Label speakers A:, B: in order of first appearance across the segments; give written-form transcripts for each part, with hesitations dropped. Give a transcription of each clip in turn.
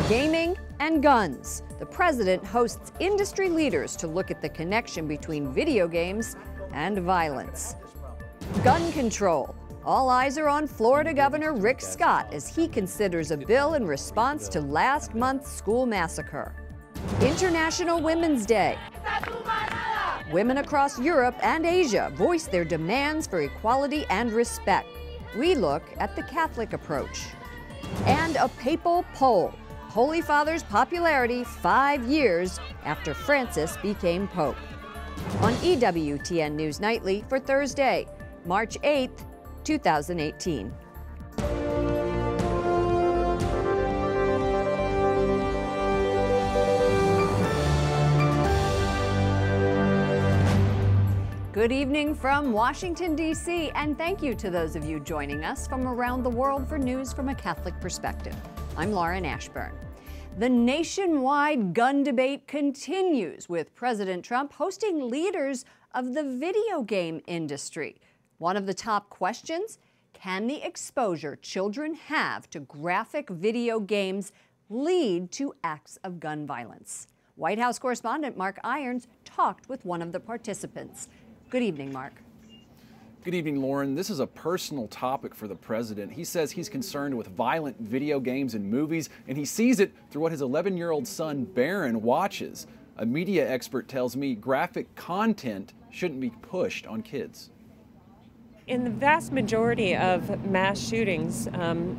A: Gaming and guns. The president hosts industry leaders to look at the connection between video games and violence. Gun control. All eyes are on Florida Governor Rick Scott as he considers a bill in response to last month's school massacre. International Women's Day. Women across Europe and Asia voice their demands for equality and respect. We look at the Catholic approach. And a papal poll. Holy Father's popularity 5 years after Francis became Pope. On EWTN News Nightly for Thursday, March 8th, 2018. Good evening from Washington, D.C., and thank you to those of you joining us from around the world for news from a Catholic perspective. I'm Lauren Ashburn. The nationwide gun debate continues, with President Trump hosting leaders of the video game industry. One of the top questions: can the exposure children have to graphic video games lead to acts of gun violence? White House correspondent Mark Irons talked with one of the participants. Good evening, Mark.
B: Good evening, Lauren. This is a personal topic for the president. He says he's concerned with violent video games and movies, and he sees it through what his 11-year-old son, Barron, watches. A media expert tells me graphic content shouldn't be pushed on kids.
C: In the vast majority of mass shootings,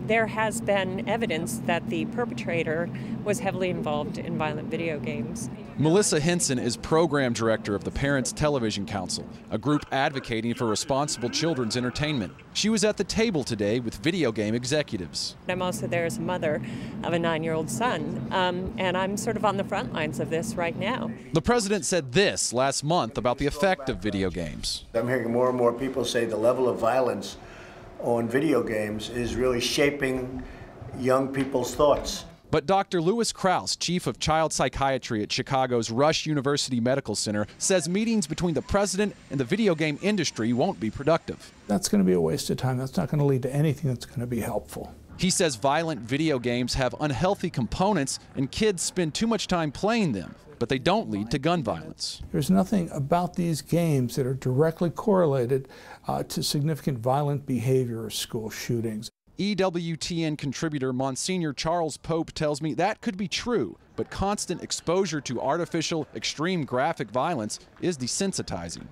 C: there has been evidence that the perpetrator was heavily involved in violent video games.
D: Melissa Henson is program director of the Parents Television Council, a group advocating for responsible children's entertainment. She was at the table today with video game executives.
C: I'm also there as a mother of a 9-year-old son, and I'm sort of on the front lines of this right now.
D: The president said this last month about the effect of video games.
E: I'm hearing more and more people say the level of violence on video games is really shaping young people's thoughts.
D: But Dr. Lewis Krause, chief of child psychiatry at Chicago's Rush University Medical Center, says meetings between the president and the video game industry won't be productive.
F: That's going to be a waste of time. That's not going to lead to anything that's going to be helpful.
D: He says violent video games have unhealthy components and kids spend too much time playing them, but they don't lead to gun violence.
F: There's nothing about these games that are directly correlated to significant violent behavior or school shootings.
D: EWTN contributor Monsignor Charles Pope tells me that could be true, but constant exposure to artificial, extreme graphic violence is desensitizing.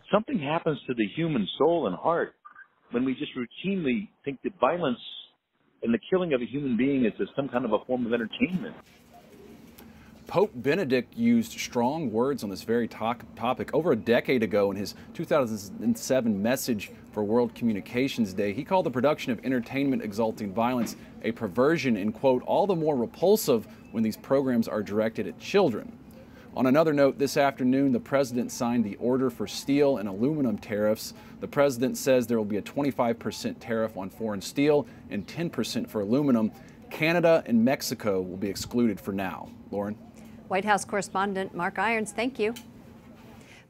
G: Something happens to the human soul and heart when we just routinely think that violence and the killing of a human being is some kind of a form of entertainment.
B: Pope Benedict used strong words on this very topic over a decade ago in his 2007 message for World Communications Day. He called the production of entertainment exalting violence a perversion and, quote, all the more repulsive when these programs are directed at children. On another note, this afternoon, the president signed the order for steel and aluminum tariffs. The president says there will be a 25% tariff on foreign steel and 10% for aluminum. Canada and Mexico will be excluded for now. Lauren?
A: White House correspondent Mark Irons, thank you.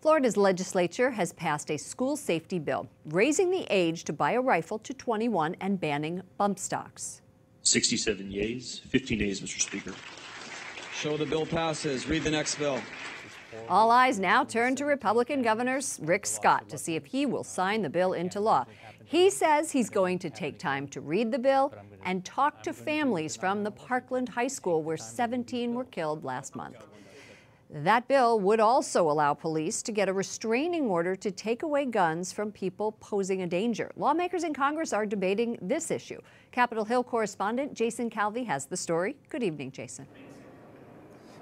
A: Florida's legislature has passed a school safety bill, raising the age to buy a rifle to 21 and banning bump stocks.
H: 67 yeas, 15 nays, Mr. Speaker.
I: So the bill passes. Read the next bill.
A: All eyes now turn to Republican Governor Rick Scott to see if he will sign the bill into law. He says he's going to take time to read the bill and talk to families from the Parkland High School where 17 were killed last month. That bill would also allow police to get a restraining order to take away guns from people posing a danger. Lawmakers in Congress are debating this issue. Capitol Hill correspondent Jason Calvi has the story. Good evening, Jason.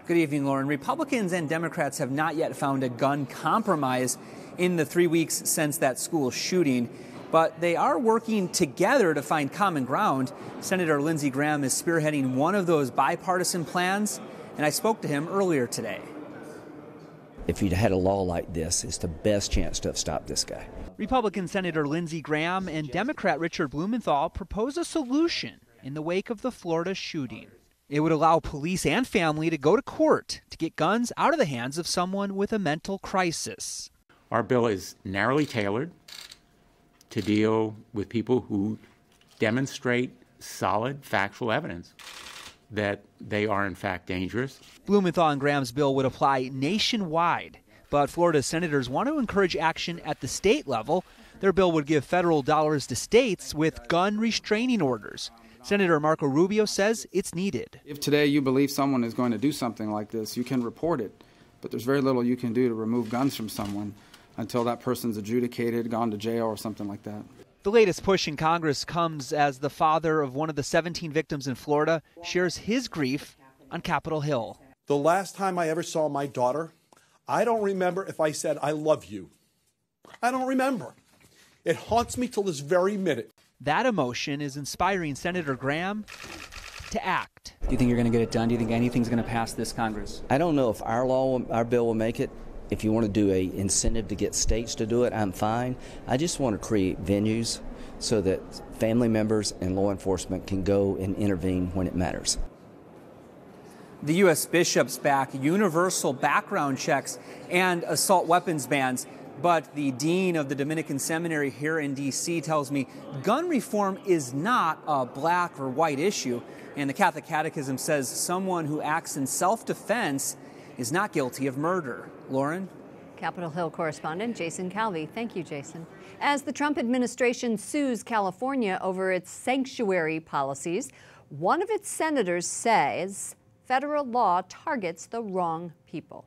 J: Good evening, Lauren. Republicans and Democrats have not yet found a gun compromise in the 3 weeks since that school shooting, but they are working together to find common ground. Senator Lindsey Graham is spearheading one of those bipartisan plans, and I spoke to him earlier today.
K: If you'd had a law like this, it's the best chance to have stopped this guy.
J: Republican Senator Lindsey Graham and Democrat Richard Blumenthal propose a solution in the wake of the Florida shooting. It would allow police and family to go to court to get guns out of the hands of someone with a mental crisis.
L: Our bill is narrowly tailored to deal with people who demonstrate solid factual evidence that they are in fact dangerous.
J: Blumenthal and Graham's bill would apply nationwide, but Florida senators want to encourage action at the state level. Their bill would give federal dollars to states with gun restraining orders. Senator Marco Rubio says it's needed.
M: If today you believe someone is going to do something like this, you can report it, but there's very little you can do to remove guns from someone until that person's adjudicated, gone to jail, or something like that.
J: The latest push in Congress comes as the father of one of the 17 victims in Florida shares his grief on Capitol Hill.
N: The last time I ever saw my daughter, I don't remember if I said, "I love you." I don't remember. It haunts me till this very minute.
J: That emotion is inspiring Senator Graham to act. Do you think you're going to get it done? Do you think anything's going to pass this Congress?
K: I don't know if our bill will make it. If you want to do an incentive to get states to do it, I'm fine. I just want to create venues so that family members and law enforcement can go and intervene when it matters.
J: The U.S. bishops back universal background checks and assault weapons bans. But the dean of the Dominican seminary here in D.C. tells me gun reform is not a black or white issue. And the Catholic Catechism says someone who acts in self-defense is not guilty of murder. Lauren?
A: Capitol Hill correspondent Jason Calvi. Thank you, Jason. As the Trump administration sues California over its sanctuary policies, one of its senators says federal law targets the wrong people.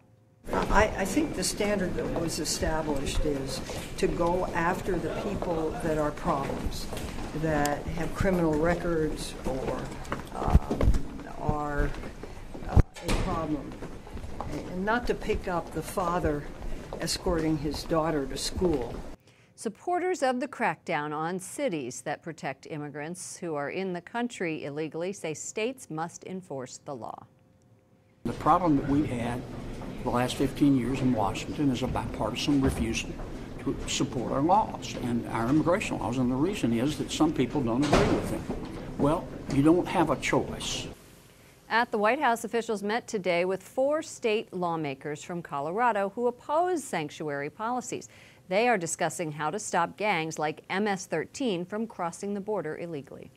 O: I think the standard that was established is to go after the people that are problems, that have criminal records or are a problem, and not to pick up the father escorting his daughter to school.
A: Supporters of the crackdown on cities that protect immigrants who are in the country illegally say states must enforce the law.
P: The problem that we've had the last 15 years in Washington is a bipartisan refusal to support our laws and our immigration laws, and the reason is that some people don't agree with them. Well, you don't have a choice.
A: At the White House, officials met today with 4 state lawmakers from Colorado who oppose sanctuary policies. They are discussing how to stop gangs like MS-13 from crossing the border illegally.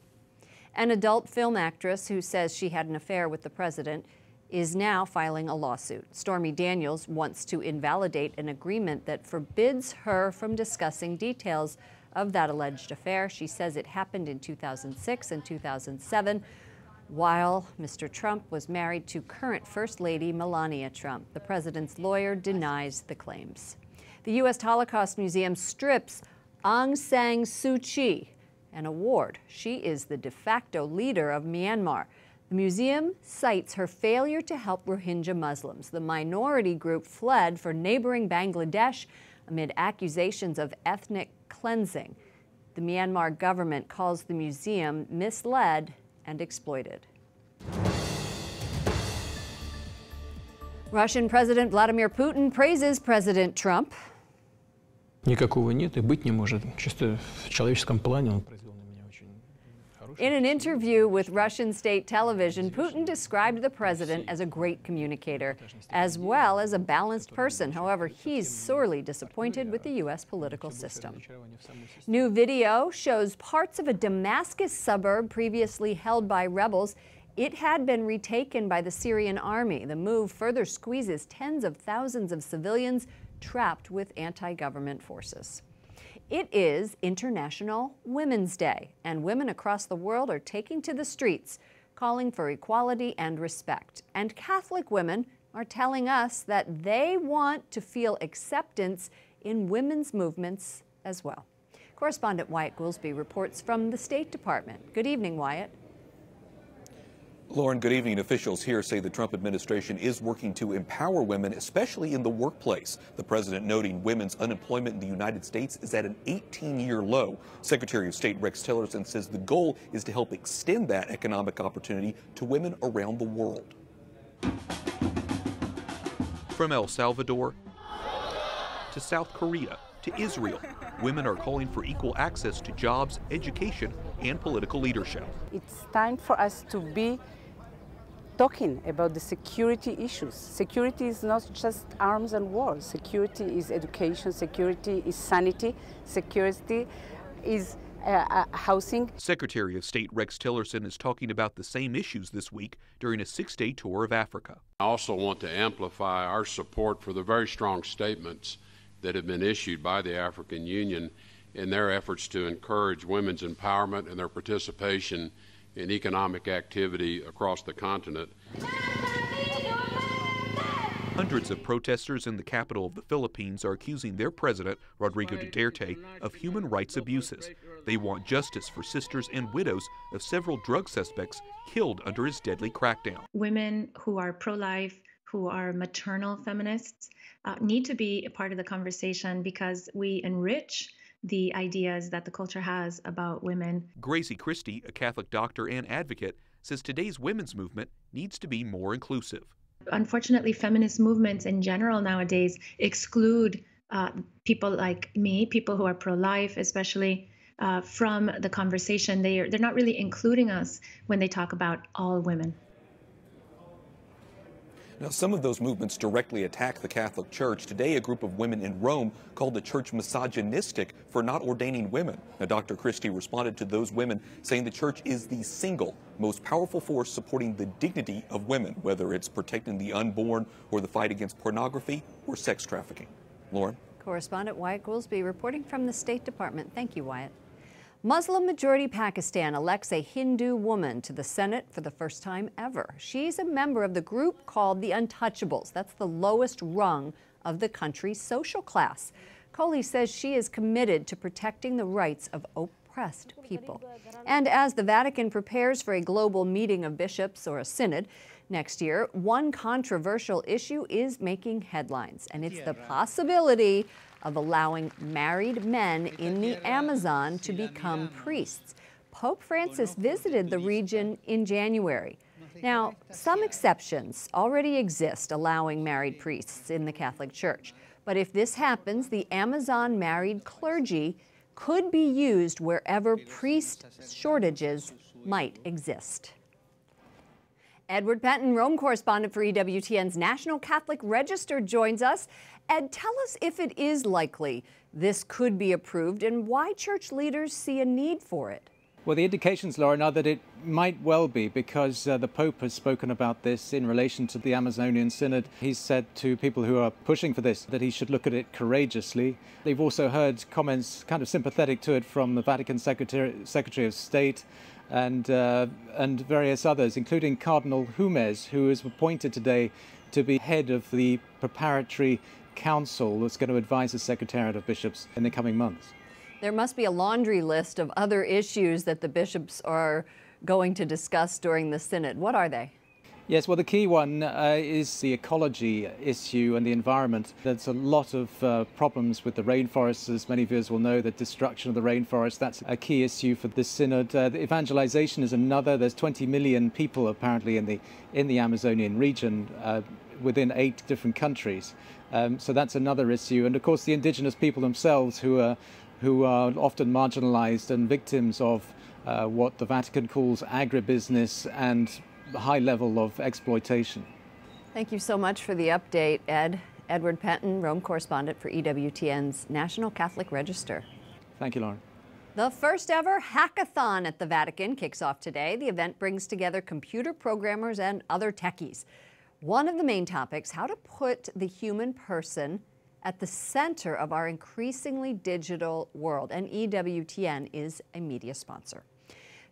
A: An adult film actress who says she had an affair with the president is now filing a lawsuit. Stormy Daniels wants to invalidate an agreement that forbids her from discussing details of that alleged affair. She says it happened in 2006 and 2007, while Mr. Trump was married to current First Lady Melania Trump. The president's lawyer denies the claims. The U.S. Holocaust Museum strips Aung San Suu Kyi an award. She is the de facto leader of Myanmar. The museum cites her failure to help Rohingya Muslims. The minority group fled for neighboring Bangladesh amid accusations of ethnic cleansing. The Myanmar government calls the museum misled and exploited. Russian President Vladimir Putin praises President Trump.
Q: Никакого нет и быть не может. Чисто в человеческом плане он произвел на меня очень хорошее.
A: In an interview with Russian state television, Putin described the president as a great communicator, as well as a balanced person. However, he's sorely disappointed with the U.S. political system. New video shows parts of a Damascus suburb previously held by rebels. It had been retaken by the Syrian army. The move further squeezes tens of thousands of civilians trapped with anti-government forces. It is International Women's Day, and women across the world are taking to the streets, calling for equality and respect. And Catholic women are telling us that they want to feel acceptance in women's movements as well. Correspondent Wyatt Goolsby reports from the State Department. Good evening, Wyatt.
R: Lauren, good evening. Officials here say the Trump administration is working to empower women, especially in the workplace. The president noting women's unemployment in the United States is at an 18-year low. Secretary of State Rex Tillerson says the goal is to help extend that economic opportunity to women around the world. From El Salvador to South Korea to Israel, women are calling for equal access to jobs, education, and political leadership.
S: It's time for us to be talking about the security issues. Security is not just arms and wars. Security is education. Security is sanity. Security is housing.
R: Secretary of State Rex Tillerson is talking about the same issues this week during a 6-day tour of Africa.
T: I also want to amplify our support for the very strong statements that have been issued by the African Union in their efforts to encourage women's empowerment and their participation in economic activity across the continent.
R: Hundreds of protesters in the capital of the Philippines are accusing their president, Rodrigo Duterte, of human rights abuses. They want justice for sisters and widows of several drug suspects killed under his deadly crackdown.
U: Women who are pro-life, who are maternal feminists, need to be a part of the conversation because we enrich the ideas that the culture has about women.
R: Gracie Christie, a Catholic doctor and advocate, says today's women's movement needs to be more inclusive.
U: Unfortunately, feminist movements in general nowadays exclude people like me, people who are pro-life, especially from the conversation. They're not really including us when they talk about all women.
R: Now, some of those movements directly attack the Catholic Church. Today, a group of women in Rome called the church misogynistic for not ordaining women. Now, Dr. Christie responded to those women, saying the church is the single most powerful force supporting the dignity of women, whether it's protecting the unborn or the fight against pornography or sex trafficking. Lauren?
A: Correspondent Wyatt Goolsby reporting from the State Department. Thank you, Wyatt. Muslim-majority Pakistan elects a Hindu woman to the Senate for the first time ever. She's a member of the group called the Untouchables. That's the lowest rung of the country's social class. Kohli says she is committed to protecting the rights of oppressed people. And as the Vatican prepares for a global meeting of bishops or a synod next year, one controversial issue is making headlines, and it's the possibility of allowing married men in the Amazon to become priests. Pope Francis visited the region in January. Now, some exceptions already exist allowing married priests in the Catholic Church. But if this happens, the Amazon married clergy could be used wherever priest shortages might exist. Edward Penton, Rome correspondent for EWTN's National Catholic Register, joins us. Ed, tell us if it is likely this could be approved and why church leaders see a need for it.
V: Well, the indications, Lauren, are that it might well be because the Pope has spoken about this in relation to the Amazonian Synod. He's said to people who are pushing for this that he should look at it courageously. They've also heard comments kind of sympathetic to it from the Vatican Secretary of State and various others, including Cardinal Humes, who is appointed today to be head of the preparatory council that's going to advise the Secretariat of Bishops in the coming months.
A: There must be a laundry list of other issues that the bishops are going to discuss during the synod. What are they?
V: Yes, well, the key one is the ecology issue and the environment. There's a lot of problems with the rainforests, as many viewers will know, the destruction of the rainforest. That's a key issue for the synod. The evangelization is another. There's 20 million people apparently in the Amazonian region within 8 different countries. So that's another issue. And of course, the indigenous people themselves who are often marginalized and victims of what the Vatican calls agribusiness and high level of exploitation.
A: Thank you so much for the update, Ed. Edward Penton, Rome correspondent for EWTN's National Catholic Register.
V: Thank you, Lauren.
A: The first ever hackathon at the Vatican kicks off today. The event brings together computer programmers and other techies. One of the main topics, how to put the human person at the center of our increasingly digital world. And EWTN is a media sponsor.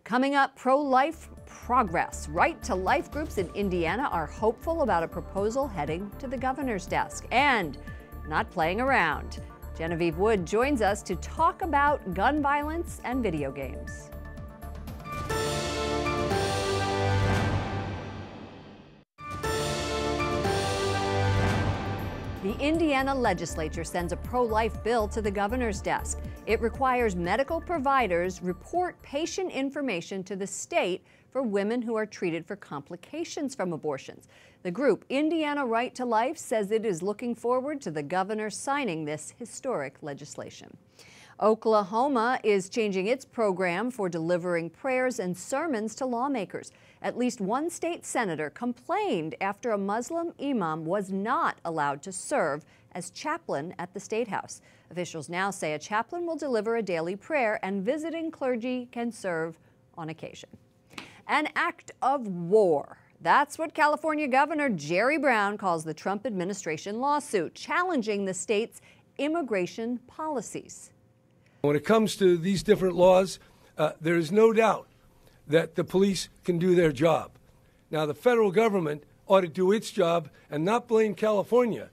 A: Coming up, pro-life progress. Right to Life groups in Indiana are hopeful about a proposal heading to the governor's desk. And not playing around. Genevieve Wood joins us to talk about gun violence and video games. The Indiana legislature sends a pro-life bill to the governor's desk. It requires medical providers report patient information to the state for women who are treated for complications from abortions. The group Indiana Right to Life says it is looking forward to the governor signing this historic legislation. Oklahoma is changing its program for delivering prayers and sermons to lawmakers. At least one state senator complained after a Muslim imam was not allowed to serve as chaplain at the State House. Officials now say a chaplain will deliver a daily prayer and visiting clergy can serve on occasion. An act of war. That's what California Governor Jerry Brown calls the Trump administration lawsuit, challenging the state's immigration policies.
C: When it comes to these different laws, there is no doubt that the police can do their job. Now, the federal government ought to do its job and not blame California.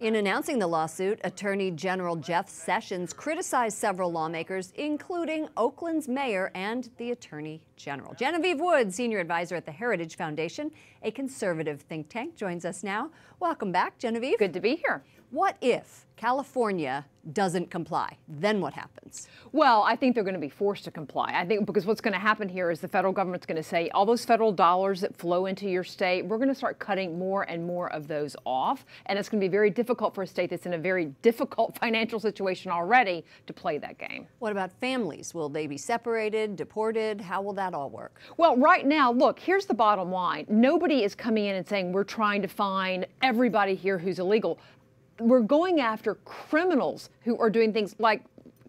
A: In announcing the lawsuit, Attorney General Jeff Sessions criticized several lawmakers, including Oakland's mayor and the Attorney General. Genevieve Wood, senior advisor at the Heritage Foundation, a conservative think tank, joins us now. Welcome back, Genevieve.
E: Good to be here.
A: What if California doesn't comply? Then what happens?
E: Well, I think they're going to be forced to comply. I think because what's going to happen here is the federal government's going to say all those federal dollars that flow into your state, we're going to start cutting more and more of those off. And it's going to be very difficult for a state that's in a very difficult financial situation already to play that game.
A: What about families? Will they be separated, deported? How will that all work?
E: Well, right now, look, here's the bottom line. Nobody is coming in and saying we're trying to find everybody here who's illegal. We're going after criminals who are doing things like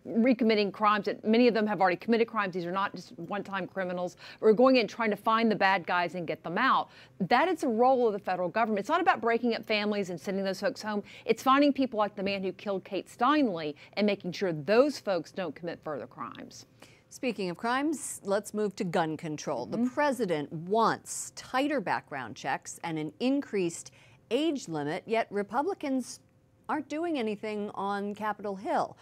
E: recommitting crimes that many of them have already committed crimes. These are not just one-time criminals. We're going in and trying to find the bad guys and get them out. That is the role of the federal government. It's not about breaking up families and sending those folks home. It's finding people like the man who killed Kate Steinle and making sure those folks don't commit further crimes.
A: Speaking of crimes, let's move to gun control. The president wants tighter background checks and an increased age limit, yet Republicans aren't doing anything on Capitol Hill.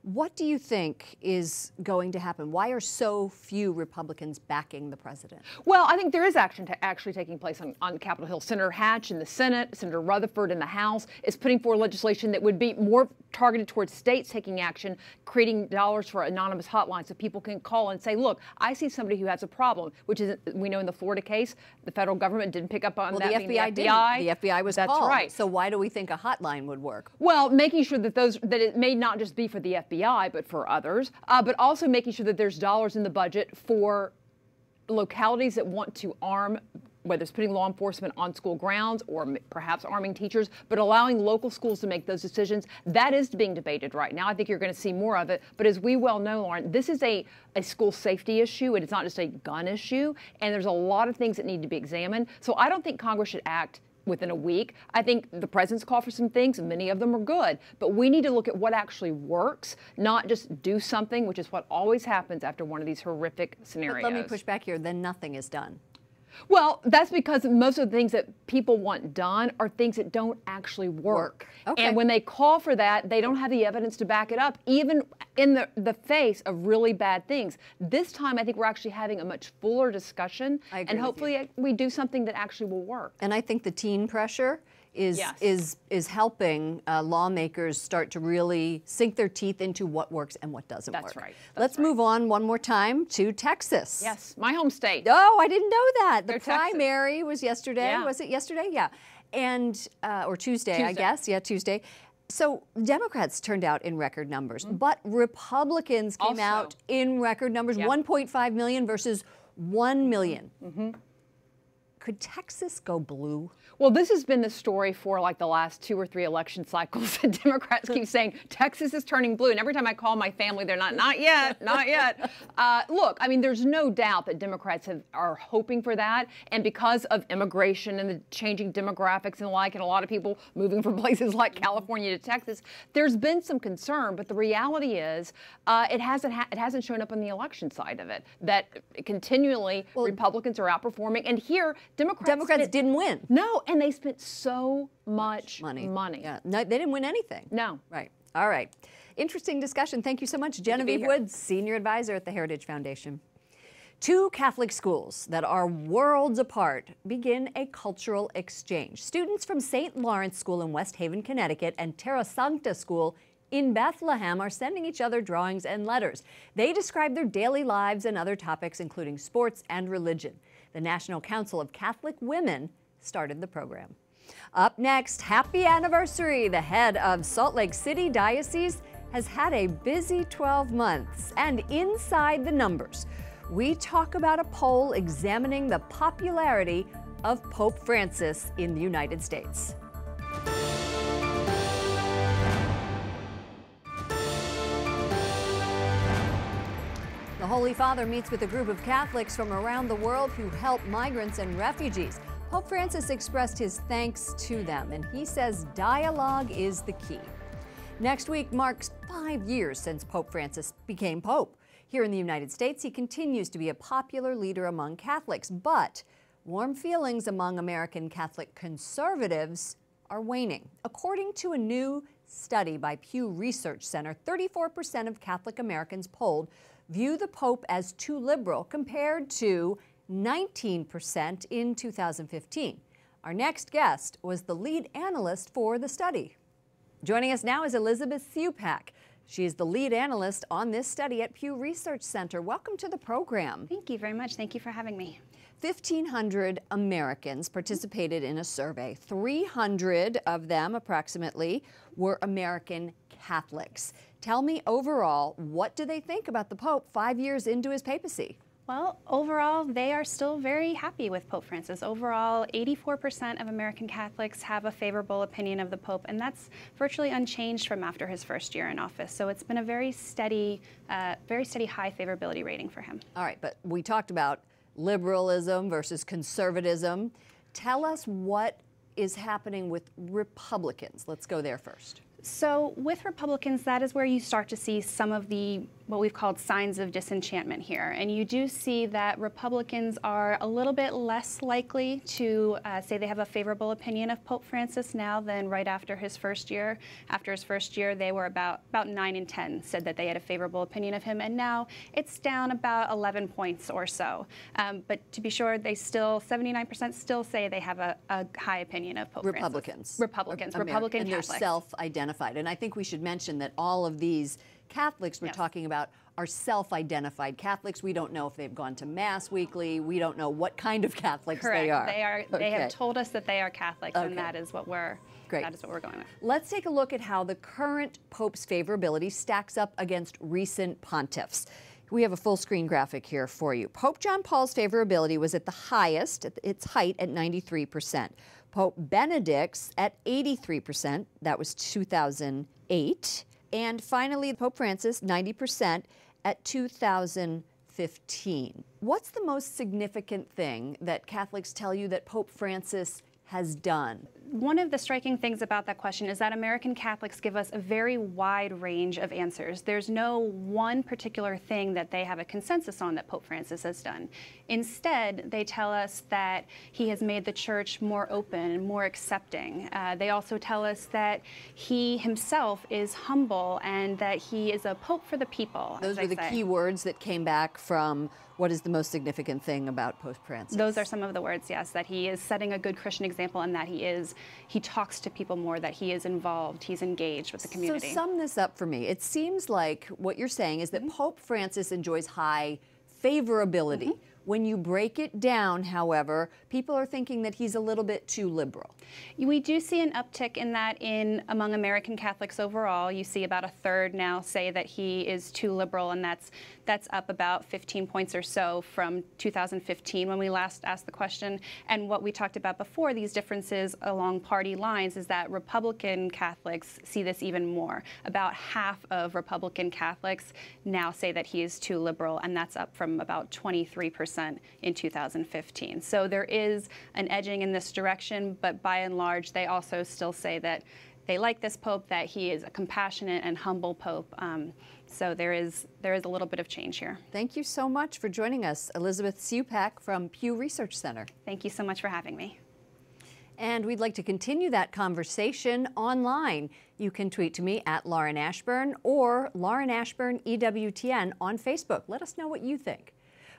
A: What do you think is going to happen? Why are so few Republicans backing the president?
E: Well, I think there is action actually taking place on Capitol Hill. Senator Hatch in the Senate, Senator Rutherford in the House is putting forward legislation that would be more targeted towards states taking action, creating dollars for anonymous hotlines so people can call and say, look, I see somebody who has a problem, which is, we know in the Florida case, the federal government didn't pick up on that.
A: The FBI didn't. The FBI was
E: That's
A: called.
E: right.
A: So why do we think a hotline would work?
E: Well, making sure that that it may not just be for the FBI, but for others, but also making sure that there's dollars in the budget for localities that want to arm, whether it's putting law enforcement on school grounds or perhaps arming teachers, but allowing local schools to make those decisions. That is being debated right now. I think you're going to see more of it. But as we well know, Lauren, this is a school safety issue. It's not just a gun issue. And there's a lot of things that need to be examined. So I don't think Congress should act within a week. I think the president's called for some things, and many of them are good. But we need to look at what actually works, not just do something, which is what always happens after one of these horrific scenarios.
A: But let me push back here. Then nothing is done.
E: Well, that's because most of the things that people want done are things that don't actually work.
A: Okay.
E: And when they call for that, they don't have the evidence to back it up, even in the face of really bad things. This time, I think we're actually having a much fuller discussion, and hopefully we do something that actually will work.
A: And I think the teen pressure is helping lawmakers start to really sink their teeth into what works and what doesn't work.
E: That's right.
A: Let's move on one more time to Texas.
E: Yes, my home state.
A: Oh, I didn't know that. The
E: They're
A: primary was yesterday.
E: Yeah.
A: Was it yesterday? Yeah. And, or Tuesday, I guess. Yeah, Tuesday. So Democrats turned out in record numbers, but Republicans came out in record numbers, 1.5 million versus 1 million. Could Texas go blue?
E: Well, this has been the story for like the last 2 or 3 election cycles. And Democrats keep saying Texas is turning blue. And every time I call my family, they're not yet, not yet. Look, I mean, there's no doubt that Democrats are hoping for that. And because of immigration and the changing demographics and the like, and a lot of people moving from places like California to Texas, there's been some concern. But the reality is it hasn't shown up on the election side of it, that continually Republicans are outperforming. And here, Democrats
A: didn't win.
E: No, and they spent so much money.
A: Yeah, no, they didn't win anything.
E: No.
A: Right. All right. Interesting discussion. Thank you so much, Genevieve Woods, senior advisor at the Heritage Foundation. 2 Catholic schools that are worlds apart begin a cultural exchange. Students from St. Lawrence School in West Haven, Connecticut, and Terra Sancta School in Bethlehem are sending each other drawings and letters. They describe their daily lives and other topics, including sports and religion. The National Council of Catholic Women started the program. Up next, happy anniversary. The head of Salt Lake City Diocese has had a busy 12 months. And inside the numbers, we talk about a poll examining the popularity of Pope Francis in the United States. Holy Father meets with a group of Catholics from around the world who help migrants and refugees. Pope Francis expressed his thanks to them, and he says dialogue is the key. Next week marks 5 years since Pope Francis became Pope. Here in the United States, he continues to be a popular leader among Catholics, but warm feelings among American Catholic conservatives are waning. According to a new study by Pew Research Center, 34% of Catholic Americans polled view the Pope as too liberal, compared to 19% in 2015. Our next guest was the lead analyst for the study. Joining us now is Elizabeth Supak. She is the lead analyst on this study at Pew Research Center. Welcome to the program.
D: Thank you very much. Thank you for having me.
A: 1,500 Americans participated in a survey. 300 of them, approximately, were American Catholics. Tell me, overall, what do they think about the Pope 5 years into his papacy?
D: Well, overall, they are still very happy with Pope Francis. Overall, 84% of American Catholics have a favorable opinion of the Pope, and that's virtually unchanged from after his first year in office. So it's been a very steady high favorability rating for him.
A: All right, but we talked about liberalism versus conservatism. Tell us what is happening with Republicans. Let's go there first.
D: So with Republicans, that is where you start to see some of the what we've called signs of disenchantment here. And you do see that Republicans are a little bit less likely to say they have a favorable opinion of Pope Francis now than right after his first year. After his first year, they were about 9 in 10 said that they had a favorable opinion of him. And now it's down about 11 points or so. But to be sure, they still, 79% still say they have a high opinion of Pope
A: Republicans.
D: Francis. Republican
A: And
D: Catholics.
A: they're self-identified. And I think we should mention that all of these Catholics we're talking about are self-identified Catholics. We don't know if they've gone to Mass weekly. We don't know what kind of Catholics
D: Correct.
A: they are.
D: They have told us that they are Catholics,
A: Okay.
D: and that is what we're
A: Great.
D: That is what we're going with.
A: Let's take a look at how the current Pope's favorability stacks up against recent pontiffs. We have a full screen graphic here for you. Pope John Paul's favorability was at the highest, at its height, at 93%. Pope Benedict's at 83%. That was 2008. And finally, Pope Francis, 90% at 2015. What's the most significant thing that Catholics tell you that Pope Francis has done?
D: One of the striking things about that question is that American Catholics give us a very wide range of answers. There's no one particular thing that they have a consensus on that Pope Francis has done. Instead, they tell us that he has made the church more open and more accepting. They also tell us that he himself is humble and that he is a pope for the people.
A: Those were the key words that came back from what is the most significant thing about Pope Francis.
D: Those are some of the words, yes, that he is setting a good Christian example and that he talks to people more, that he is involved, he's engaged with the community.
A: So sum this up for me. It seems like what you're saying is that Pope Francis enjoys high favorability. When you break it down, however, people are thinking that he's a little bit too liberal.
D: We do see an uptick in that among American Catholics overall. You see about a third now say that he is too liberal, and that's up about 15 points or so from 2015 when we last asked the question. And what we talked about before, these differences along party lines, is that Republican Catholics see this even more. About half of Republican Catholics now say that he is too liberal, and that's up from about 23% in 2015. So there is an edging in this direction, but by and large, they also still say that they like this Pope, that he is a compassionate and humble Pope. So there is a little bit of change here.
A: Thank you so much for joining us, Elizabeth Supak from Pew Research Center.
D: Thank you so much for having me.
A: And we'd like to continue that conversation online. You can tweet to me at Lauren Ashburn or Lauren Ashburn EWTN on Facebook. Let us know what you think.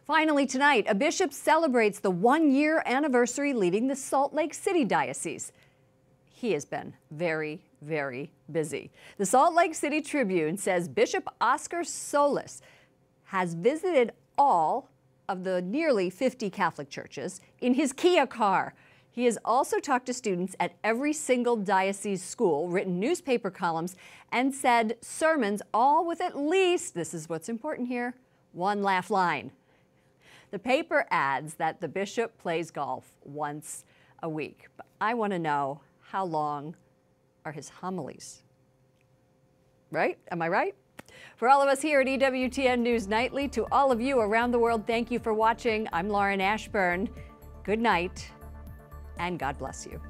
A: Finally tonight, a bishop celebrates the 1-year anniversary leading the Salt Lake City Diocese. He has been very, very busy. The Salt Lake City Tribune says Bishop Oscar Solis has visited all of the nearly 50 Catholic churches in his Kia car. He has also talked to students at every single diocese school, written newspaper columns, and said sermons, all with at least, this is what's important here, one laugh line. The paper adds that the bishop plays golf once a week. But I want to know, how long are his homilies? Right? Am I right? For all of us here at EWTN News Nightly, to all of you around the world, thank you for watching. I'm Lauren Ashburn. Good night, and God bless you.